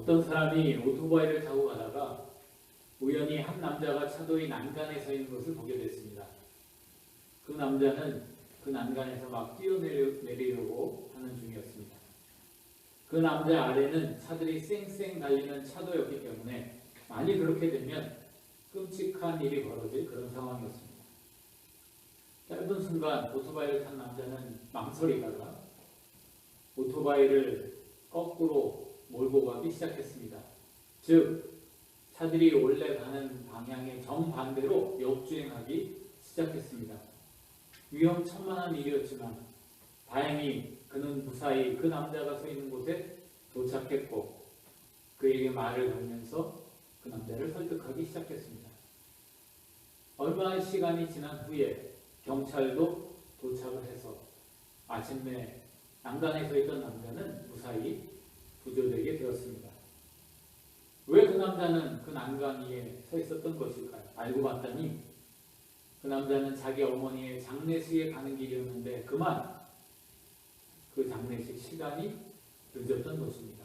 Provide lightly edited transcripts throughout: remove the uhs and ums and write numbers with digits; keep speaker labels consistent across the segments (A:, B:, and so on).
A: 어떤 사람이 오토바이를 타고 가다가 우연히 한 남자가 차도의 난간에 서 있는 것을 보게 됐습니다. 그 남자는 그 난간에서 막 뛰어내리려고 하는 중이었습니다. 그 남자 아래는 차들이 쌩쌩 달리는 차도였기 때문에 만일 그렇게 되면 끔찍한 일이 벌어질 그런 상황이었습니다. 짧은 순간 오토바이를 탄 남자는 망설이다가 오토바이를 거꾸로 몰고 가기 시작했습니다. 즉 차들이 원래 가는 방향의 정반대로 역주행하기 시작했습니다. 위험천만한 일이었지만 다행히 그는 무사히 그 남자가 서 있는 곳에 도착했고 그에게 말을 걸면서 그 남자를 설득하기 시작했습니다. 얼마 시간이 지난 후에 경찰도 도착을 해서 마침내 난간에 서 있던 남자는 무사히 구조되게 되었습니다. 왜 그 남자는 그 난간 위에 서 있었던 것일까요? 알고 봤더니 그 남자는 자기 어머니의 장례식에 가는 길이었는데 그만 그 장례식 시간이 늦었던 것입니다.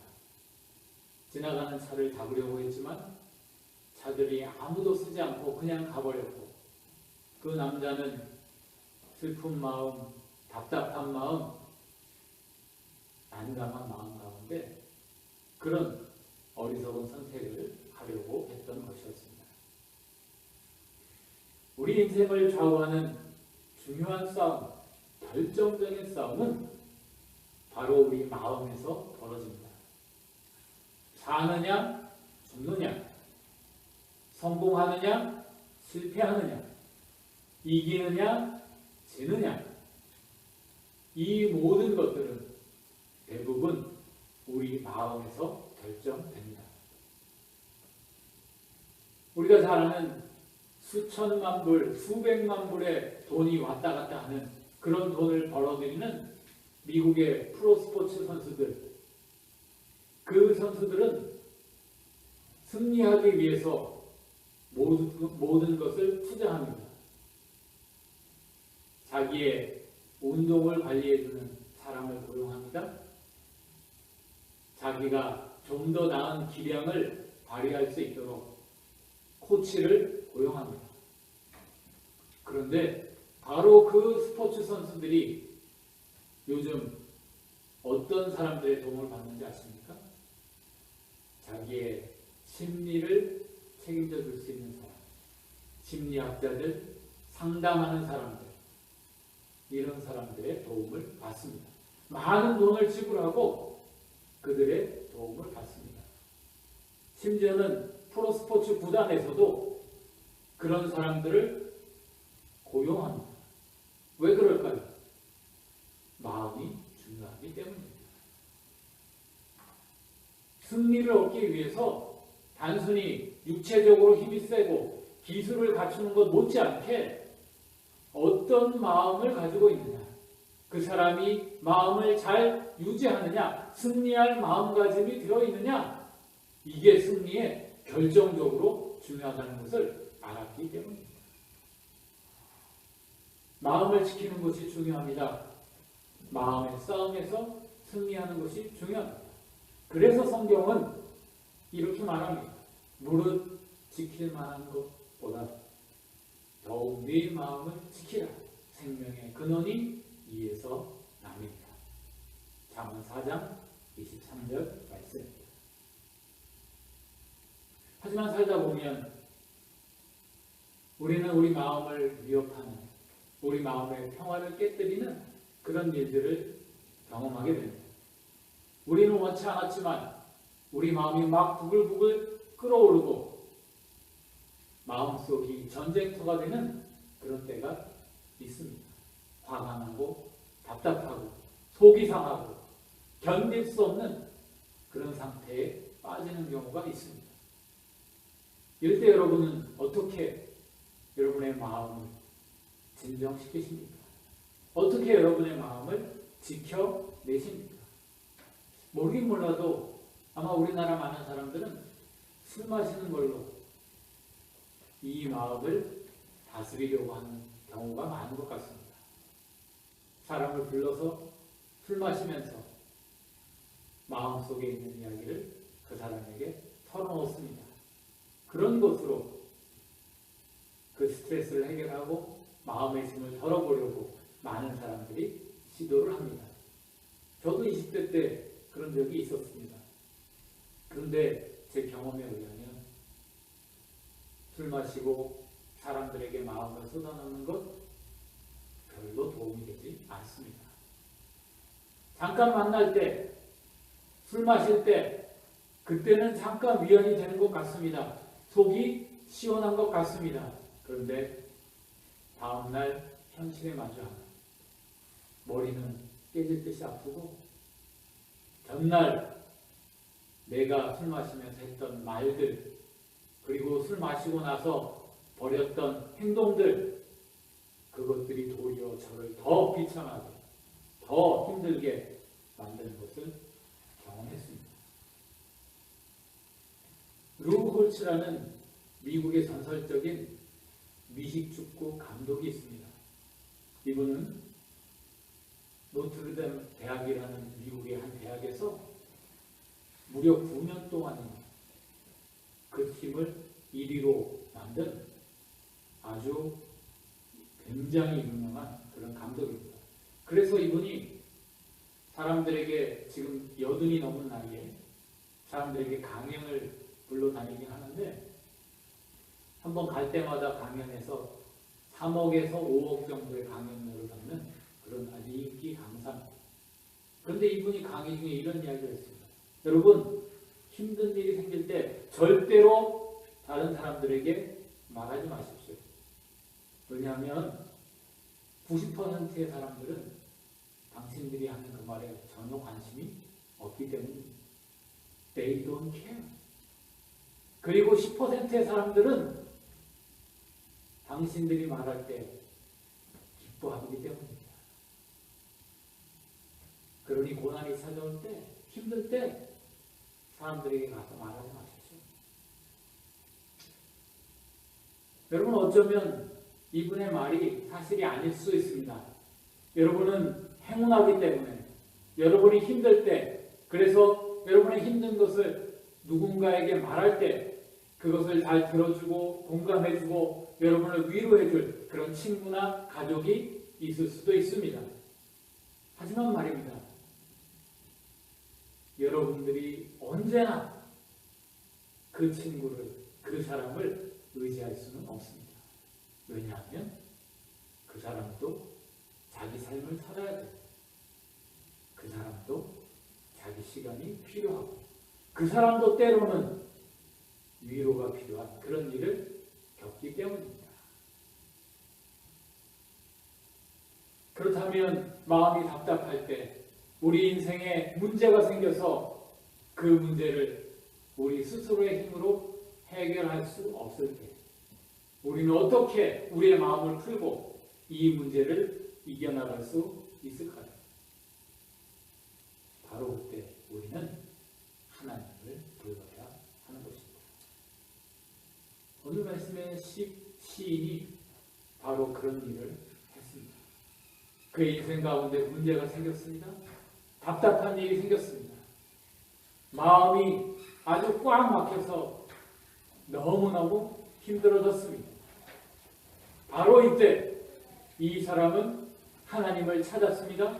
A: 지나가는 차를 잡으려고 했지만 차들이 아무도 쓰지 않고 그냥 가버렸고 그 남자는 슬픈 마음, 답답한 마음, 난감한 마음 가운데 그런 어리석은 선택을 하려고 했던 것이었습니다. 우리 인생을 좌우하는 중요한 싸움, 결정적인 싸움은 바로 우리 마음에서 벌어집니다. 사느냐, 죽느냐, 성공하느냐, 실패하느냐, 이기느냐, 지느냐, 이 모든 것들은 대부분 우리 마음에서 결정됩니다. 우리가 잘 아는 수천만 불, 수백만 불의 돈이 왔다 갔다 하는 그런 돈을 벌어들이는 미국의 프로스포츠 선수들, 그 선수들은 승리하기 위해서 모든 것을 투자합니다. 자기의 운동을 관리해주는 사람을 고용합니다. 자기가 좀 더 나은 기량을 발휘할 수 있도록 코치를 고용합니다. 그런데 바로 그 스포츠 선수들이 요즘 어떤 사람들의 도움을 받는지 아십니까? 자기의 심리를 책임져 줄 수 있는 사람, 심리학자들, 상담하는 사람들, 이런 사람들의 도움을 받습니다. 많은 돈을 지불하고 그들의 도움을 받습니다. 심지어는 프로스포츠 구단에서도 그런 사람들을 고용합니다. 왜 그럴까요? 마음이 중요하기 때문입니다. 승리를 얻기 위해서 단순히 육체적으로 힘이 세고 기술을 갖추는 것 못지않게 어떤 마음을 가지고 있느냐, 그 사람이 마음을 잘 유지하느냐, 승리할 마음가짐이 들어있느냐, 이게 승리에 결정적으로 중요하다는 것을 알았기 때문입니다. 마음을 지키는 것이 중요합니다. 마음의 싸움에서 승리하는 것이 중요합니다. 그래서 성경은 이렇게 말합니다. 무릇 지킬 만한 것보다 더욱 네 마음을 지키라. 생명의 근원이 이에서 납니다. 잠언 4장 23절 말씀입니다. 하지만 살다 보면 우리는 우리 마음을 위협하는, 우리 마음의 평화를 깨뜨리는 그런 일들을 경험하게 됩니다. 우리는 원치 않았지만 우리 마음이 막 부글부글 끓어오르고 마음속이 전쟁터가 되는 그런 때가 있습니다. 화가 나고 답답하고 속이 상하고 견딜 수 없는 그런 상태에 빠지는 경우가 있습니다. 이럴 때 여러분은 어떻게 여러분의 마음을 진정시키십니까? 어떻게 여러분의 마음을 지켜내십니까? 모르긴 몰라도 아마 우리나라 많은 사람들은 술 마시는 걸로 이 마음을 다스리려고 하는 경우가 많은 것 같습니다. 사람을 불러서 술 마시면서 마음속에 있는 이야기를 그 사람에게 털어놓습니다. 그런 것으로 그 스트레스를 해결하고 마음의 짐을 덜어보려고 많은 사람들이 시도를 합니다. 저도 20대 때 그런 적이 있었습니다. 그런데 제 경험에 의하면 술 마시고 사람들에게 마음을 쏟아놓는 것 별로 도움이 되지 않습니다. 잠깐 만날 때, 술 마실 때 그때는 잠깐 위안이 되는 것 같습니다. 속이 시원한 것 같습니다. 그런데 다음날 현실에 마주하면 머리는 깨질 듯이 아프고 전날 내가 술 마시면서 했던 말들 그리고 술 마시고 나서 벌였던 행동들 그것들이 도리어 저를 더 비참하게 더 힘들게 만드는 것을 경험했습니다. 루브 홀츠라는 미국의 전설적인 미식축구 감독이 있습니다. 이분은 노트르담 대학이라는 미국의 한 대학에서 무려 9년 동안이나 그 팀을 1위로 만든 아주 굉장히 유명한 그런 감독입니다. 그래서 이분이 사람들에게 지금 80이 넘은 나이에 사람들에게 강연을 불러다니긴 하는데 한번 갈 때마다 강연에서 3억에서 5억 정도의 강연료를 받는 그런 아주 인기 강사입니다. 그런데 이분이 강의 중에 이런 이야기를 했습니다. 여러분, 힘든 일이 생길 때 절대로 다른 사람들에게 말하지 마십시오. 왜냐하면 90%의 사람들은 당신들이 하는 그 말에 전혀 관심이 없기 때문입니다. They don't care. 그리고 10%의 사람들은 당신들이 말할 때 기뻐하기 때문입니다. 그러니 고난이 찾아올 때, 힘들 때 사람들에게 가서 말하지 마십시오. 여러분, 어쩌면 이분의 말이 사실이 아닐 수 있습니다. 여러분은 행운하기 때문에 여러분이 힘들 때, 그래서 여러분의 힘든 것을 누군가에게 말할 때 그것을 잘 들어주고 공감해주고 여러분을 위로해줄 그런 친구나 가족이 있을 수도 있습니다. 하지만 말입니다. 여러분들이 언제나 그 친구를, 그 사람을 의지할 수는 없습니다. 왜냐하면 그 사람도 자기 삶을 살아야 돼요. 그 사람도 자기 시간이 필요하고 그 사람도 때로는 위로가 필요한 그런 일을 겪기 때문입니다. 그렇다면 마음이 답답할 때 우리 인생에 문제가 생겨서 그 문제를 우리 스스로의 힘으로 해결할 수 없을 때 우리는 어떻게 우리의 마음을 풀고 이 문제를 이겨나갈 수 있을까요? 바로 그때 우리는 하나님을 불러야 하는 것입니다. 오늘 말씀의 시인이 바로 그런 일을 했습니다. 그의 인생 가운데 문제가 생겼습니다. 답답한 일이 생겼습니다. 마음이 아주 꽉 막혀서 너무너무 힘들어졌습니다. 바로 이때 이 사람은 하나님을 찾았습니다.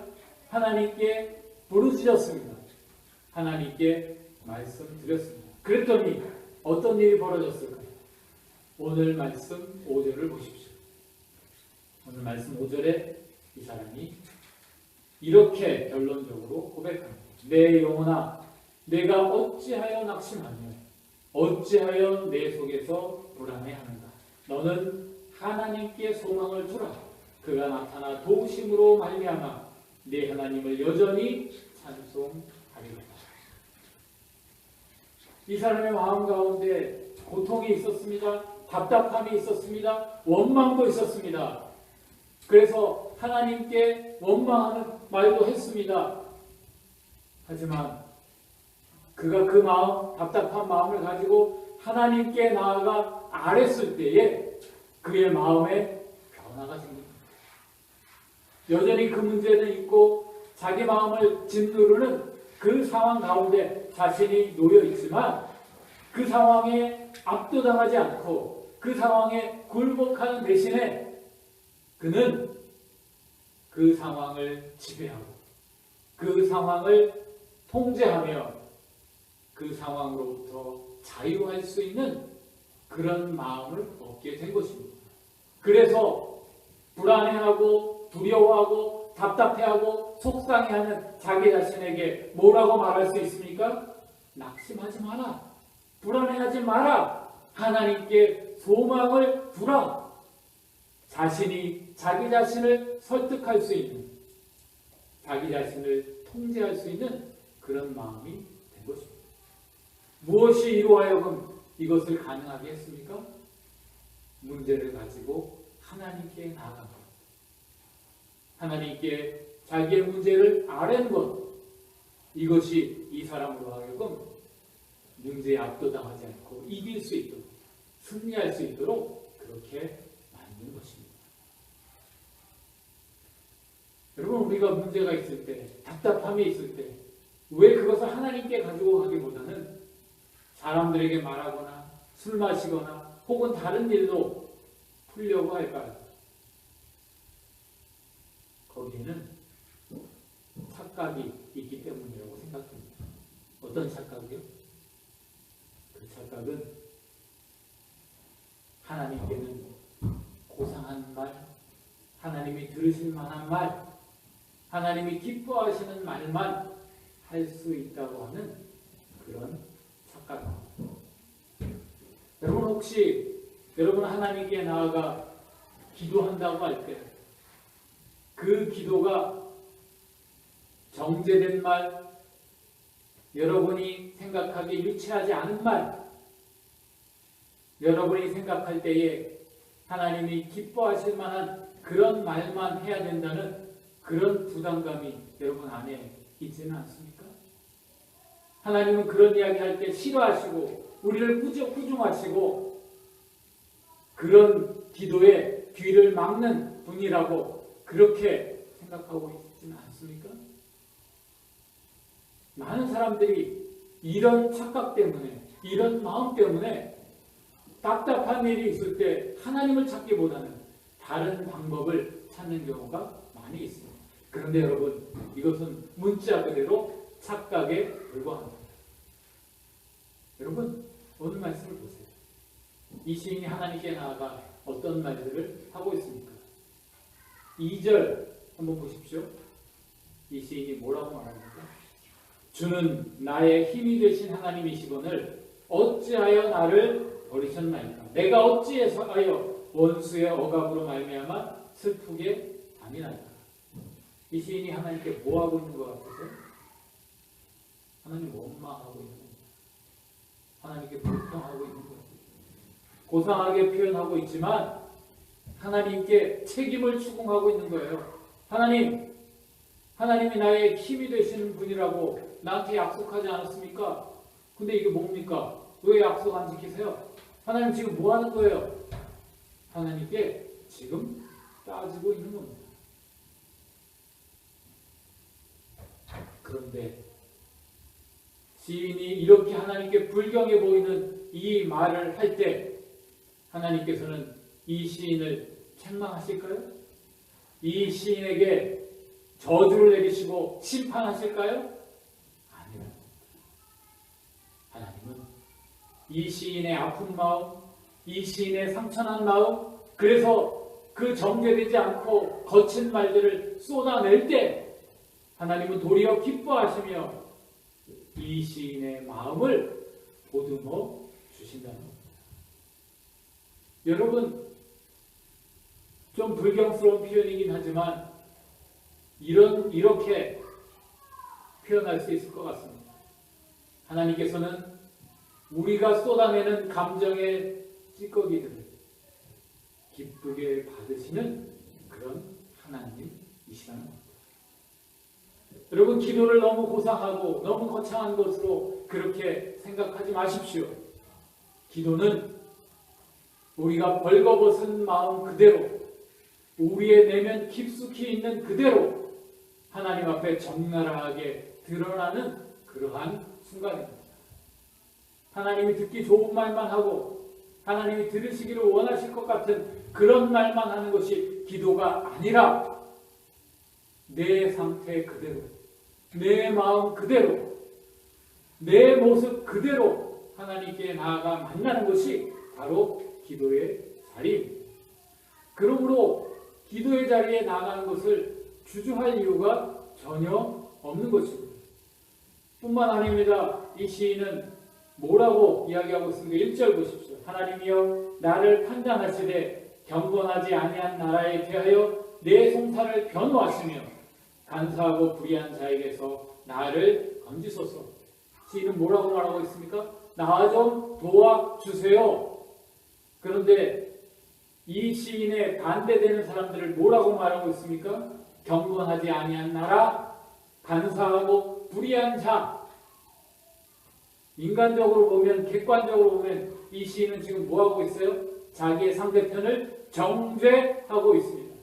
A: 하나님께 부르짖었습니다. 하나님께 말씀드렸습니다. 그랬더니 어떤 일이 벌어졌을까요? 오늘 말씀 5절을 보십시오. 오늘 말씀 5절에 이 사람이 이렇게 결론적으로 고백합니다. 내 영혼아, 내가 어찌하여 낙심하며 어찌하여 내 속에서 불안해하는가? 너는 하나님께 소망을 두라. 그가 나타나 도우심으로 말미암아 내 하나님을 여전히 찬송하리로다. 이 사람의 마음 가운데 고통이 있었습니다. 답답함이 있었습니다. 원망도 있었습니다. 그래서 하나님께 원망하는 말도 했습니다. 하지만 그가 그 마음, 답답한 마음을 가지고 하나님께 나아가 아뢰었을 때에 그의 마음에 변화가 생깁니다. 여전히 그 문제는 있고 자기 마음을 짓누르는 그 상황 가운데 자신이 놓여 있지만 그 상황에 압도당하지 않고 그 상황에 굴복하는 대신에 그는 그 상황을 지배하고 그 상황을 통제하며 그 상황으로부터 자유할 수 있는 그런 마음을 얻게 된 것입니다. 그래서 불안해하고 두려워하고 답답해하고 속상해하는 자기 자신에게 뭐라고 말할 수 있습니까? 낙심하지 마라. 불안해하지 마라. 하나님께 소망을 두라. 자신이 자기 자신을 설득할 수 있는, 자기 자신을 통제할 수 있는 그런 마음이 된 것입니다. 무엇이 이로 하여금 이것을 가능하게 했습니까? 문제를 가지고 하나님께 나아간 것. 하나님께 자기의 문제를 아뢰는 것. 이것이 이 사람으로 하여금 문제에 압도당하지 않고 이길 수 있도록, 승리할 수 있도록 그렇게 만든 것입니다. 여러분, 우리가 문제가 있을 때, 답답함이 있을 때, 왜 그것을 하나님께 가지고 가기보다는 사람들에게 말하거나 술 마시거나 혹은 다른 일로 풀려고 할까요? 거기에는 착각이 있기 때문이라고 생각합니다. 어떤 착각이요? 그 착각은 하나님께는 고상한 말, 하나님이 들으실 만한 말, 하나님이 기뻐하시는 말만 할 수 있다고 하는 그런 착각입니다. 여러분, 혹시 여러분 하나님께 나아가 기도한다고 할 때 그 기도가 정제된 말, 여러분이 생각하기에 유치하지 않은 말, 여러분이 생각할 때에 하나님이 기뻐하실 만한 그런 말만 해야 된다는 그런 부담감이 여러분 안에 있지는 않습니까? 하나님은 그런 이야기 할 때 싫어하시고 우리를 꾸중하시고 그런 기도에 귀를 막는 분이라고 그렇게 생각하고 있지는 않습니까? 많은 사람들이 이런 착각 때문에, 이런 마음 때문에 답답한 일이 있을 때 하나님을 찾기보다는 다른 방법을 찾는 경우가 많이 있습니다. 그런데 여러분, 이것은 문자 그대로 착각에 불과합니다. 여러분, 오늘 말씀을 보세요. 이 시인이 하나님께 나아가 어떤 말들을 하고 있습니까? 2절 한번 보십시오. 이 시인이 뭐라고 말합니까? 주는 나의 힘이 되신 하나님이시거늘 어찌하여 나를 버리셨나이까? 내가 어찌하여 원수의 억압으로 말미암아 슬프게 다니나이까? 이 시인이 하나님께 뭐 하고 있는 것 같으세요? 하나님 원망하고 있는 겁니다. 하나님께 불평하고 있는 거예요. 고상하게 표현하고 있지만 하나님께 책임을 추궁하고 있는 거예요. 하나님이 나의 힘이 되시는 분이라고 나한테 약속하지 않았습니까? 근데 이게 뭡니까? 왜 약속 안 지키세요? 하나님 지금 뭐 하는 거예요? 하나님께 지금 따지고 있는 겁니다. 그런데 시인이 이렇게 하나님께 불경해 보이는 이 말을 할 때 하나님께서는 이 시인을 책망하실까요? 이 시인에게 저주를 내리시고 심판하실까요? 아니요. 하나님은 이 시인의 아픈 마음, 이 시인의 상처난 마음, 그래서 그 정제되지 않고 거친 말들을 쏟아낼 때 하나님은 도리어 기뻐하시며 이 시인의 마음을 보듬어 주신다는 겁니다. 여러분, 좀 불경스러운 표현이긴 하지만 이렇게 표현할 수 있을 것 같습니다. 하나님께서는 우리가 쏟아내는 감정의 찌꺼기들을 기쁘게 받으시는 그런 하나님이시라는 겁니다. 여러분, 기도를 너무 고상하고 너무 거창한 것으로 그렇게 생각하지 마십시오. 기도는 우리가 벌거벗은 마음 그대로, 우리의 내면 깊숙이 있는 그대로 하나님 앞에 적나라하게 드러나는 그러한 순간입니다. 하나님이 듣기 좋은 말만 하고 하나님이 들으시기를 원하실 것 같은 그런 말만 하는 것이 기도가 아니라 내 상태 그대로, 내 마음 그대로, 내 모습 그대로 하나님께 나아가 만나는 것이 바로 기도의 자리입니다. 그러므로 기도의 자리에 나아가는 것을 주저할 이유가 전혀 없는 것입니다. 뿐만 아닙니다. 이 시인은 뭐라고 이야기하고 있습니까? 1절 보십시오. 하나님이여 나를 판단하시되 경건하지 아니한 나라에 대하여 내 송사를 변호하시며 간사하고 불의한 자에게서 나를 건지소서. 시인은 뭐라고 말하고 있습니까? 나 좀 도와주세요. 그런데 이 시인에 반대되는 사람들을 뭐라고 말하고 있습니까? 경건하지 아니한 나라, 간사하고 불의한 자. 인간적으로 보면, 객관적으로 보면 이 시인은 지금 뭐하고 있어요? 자기의 상대편을 정죄하고 있습니다.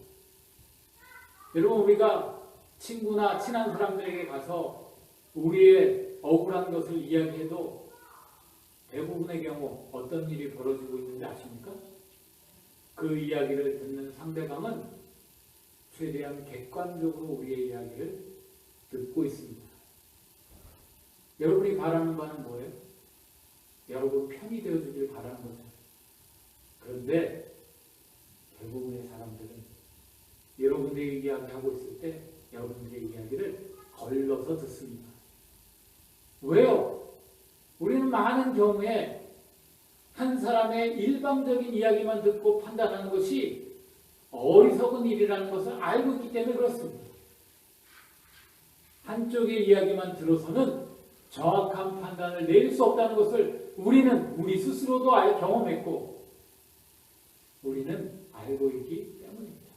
A: 여러분, 우리가 친구나 친한 사람들에게 가서 우리의 억울한 것을 이야기해도 대부분의 경우 어떤 일이 벌어지고 있는지 아십니까? 그 이야기를 듣는 상대방은 최대한 객관적으로 우리의 이야기를 듣고 있습니다. 여러분이 바라는 바는 뭐예요? 여러분 편이 되어주길 바라는 거죠. 그런데 대부분의 사람들은 여러분들의 이야기하고 있을 때 여러분들의 이야기를 걸러서 듣습니다. 왜요? 우리는 많은 경우에 한 사람의 일방적인 이야기만 듣고 판단하는 것이 어리석은 일이라는 것을 알고 있기 때문에 그렇습니다. 한쪽의 이야기만 들어서는 정확한 판단을 내릴 수 없다는 것을 우리는 우리 스스로도 경험했고 우리는 알고 있기 때문입니다.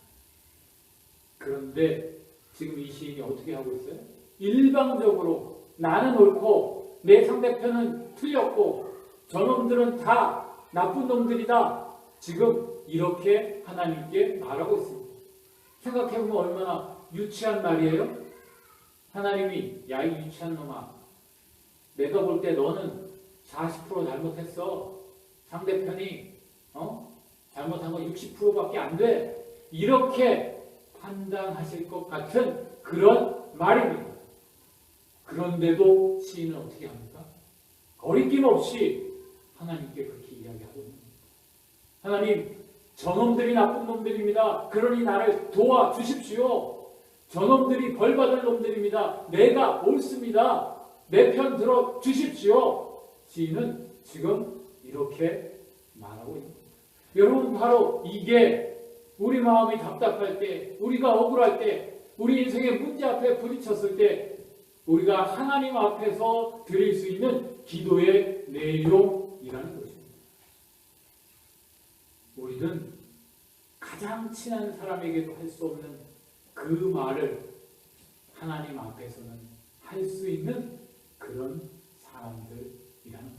A: 그런데 지금 이 시인이 어떻게 하고 있어요? 일방적으로 나는 옳고 내 상대편은 틀렸고 저놈들은 다 나쁜 놈들이다. 지금 이렇게 하나님께 말하고 있습니다. 생각해보면 얼마나 유치한 말이에요? 하나님이 야 이 유치한 놈아, 내가 볼 때 너는 40% 잘못했어. 상대편이 잘못한 건 60%밖에 안 돼. 이렇게 판단하실 것 같은 그런 말입니다. 그런데도 시인은 어떻게 합니까? 거리낌 없이 하나님께 그렇게 이야기하고 있는 겁니다. 하나님, 저놈들이 나쁜 놈들입니다. 그러니 나를 도와주십시오. 저놈들이 벌받을 놈들입니다. 내가 옳습니다. 내 편 들어주십시오. 시인은 지금 이렇게 말하고 있는 겁니다. 여러분, 바로 이게 우리 마음이 답답할 때, 우리가 억울할 때, 우리 인생의 문제 앞에 부딪혔을 때 우리가 하나님 앞에서 드릴 수 있는 기도의 내용이라는 것입니다. 우리는 가장 친한 사람에게도 할 수 없는 그 말을 하나님 앞에서는 할 수 있는 그런 사람들이라는 겁니다.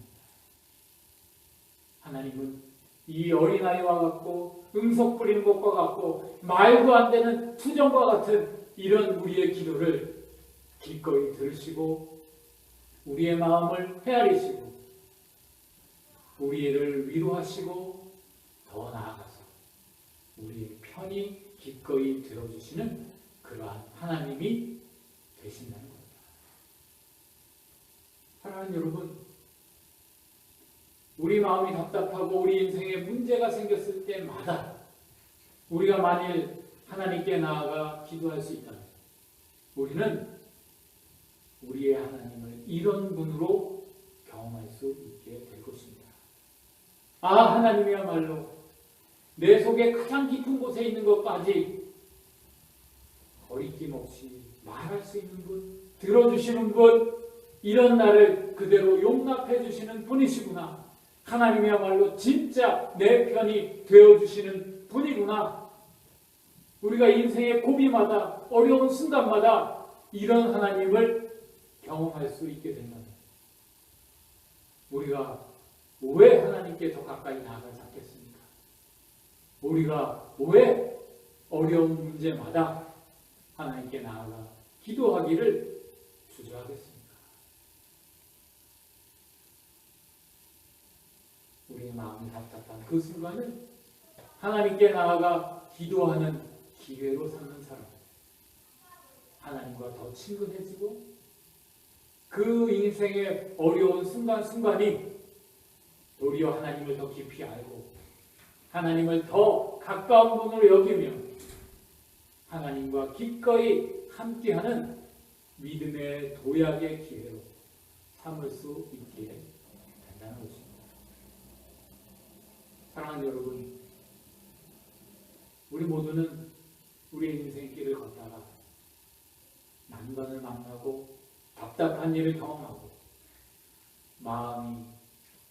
A: 하나님은 이 어린아이와 같고 응석 부리는 것과 같고 말도 안 되는 투정과 같은 이런 우리의 기도를 기꺼이 들으시고 우리의 마음을 헤아리시고 우리를 위로하시고 더 나아가서 우리의 편이 기꺼이 들어주시는 그러한 하나님이 되신다는 겁니다. 사랑하는 여러분, 우리 마음이 답답하고 우리 인생에 문제가 생겼을 때마다 우리가 만일 하나님께 나아가 기도할 수 있다면 우리는 우리의 하나님을 이런 분으로 경험할 수 있게 될 것입니다. 아, 하나님이야말로 내 속에 가장 깊은 곳에 있는 것까지 거리낌 없이 말할 수 있는 분, 들어주시는 분, 이런 나를 그대로 용납해 주시는 분이시구나. 하나님이야말로 진짜 내 편이 되어주시는 분이구나. 우리가 인생의 고비마다 어려운 순간마다 이런 하나님을 경험할 수 있게 된다면 우리가 왜 하나님께 더 가까이 나아가지 않겠습니까? 우리가 왜 어려운 문제마다 하나님께 나아가 기도하기를 주저하겠습니까? 마음이 답답한 그 순간을 하나님께 나아가 기도하는 기회로 삼는 사람, 하나님과 더 친근해지고 그 인생의 어려운 순간순간이 도리어 하나님을 더 깊이 알고 하나님을 더 가까운 분으로 여기며 하나님과 기꺼이 함께하는 믿음의 도약의 기회로 삼을 수 있게 된다는 것입니다. 사랑하는 여러분, 우리 모두는 우리의 인생길을 걷다가 난관을 만나고 답답한 일을 경험하고 마음이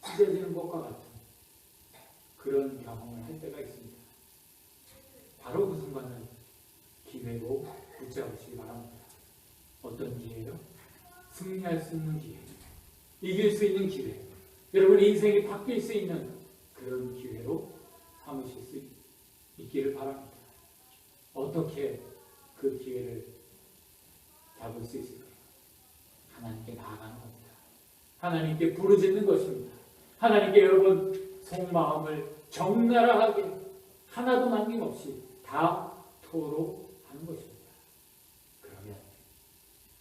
A: 찢어지는 것과 같은 그런 경험을 할 때가 있습니다. 바로 그 순간을 기회로 붙잡으시기 바랍니다. 어떤 기회요? 승리할 수 있는 기회, 이길 수 있는 기회, 여러분 인생이 바뀔 수 있는 그런 기회로 삼으실 수 있기를 바랍니다. 어떻게 그 기회를 잡을 수 있을까요? 하나님께 나아가는 겁니다. 하나님께 부르짖는 것입니다. 하나님께 여러분 속마음을 적나라하게 하나도 남김없이 다 토로하는 것입니다. 그러면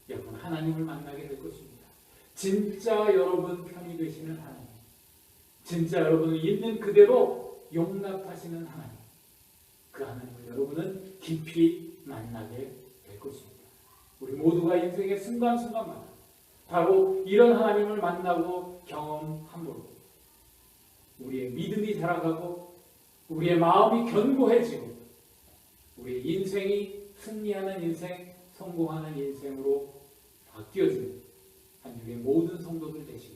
A: 여러분 하나님을 만나게 될 것입니다. 진짜 여러분 편이 되시는 하나님, 진짜 여러분을 있는 그대로 용납하시는 하나님, 그 하나님을 여러분은 깊이 만나게 될 것입니다. 우리 모두가 인생의 순간순간마다 바로 이런 하나님을 만나고 경험함으로 우리의 믿음이 자라가고 우리의 마음이 견고해지고 우리의 인생이 승리하는 인생, 성공하는 인생으로 바뀌어지는 한 주의 모든 성도들 되시길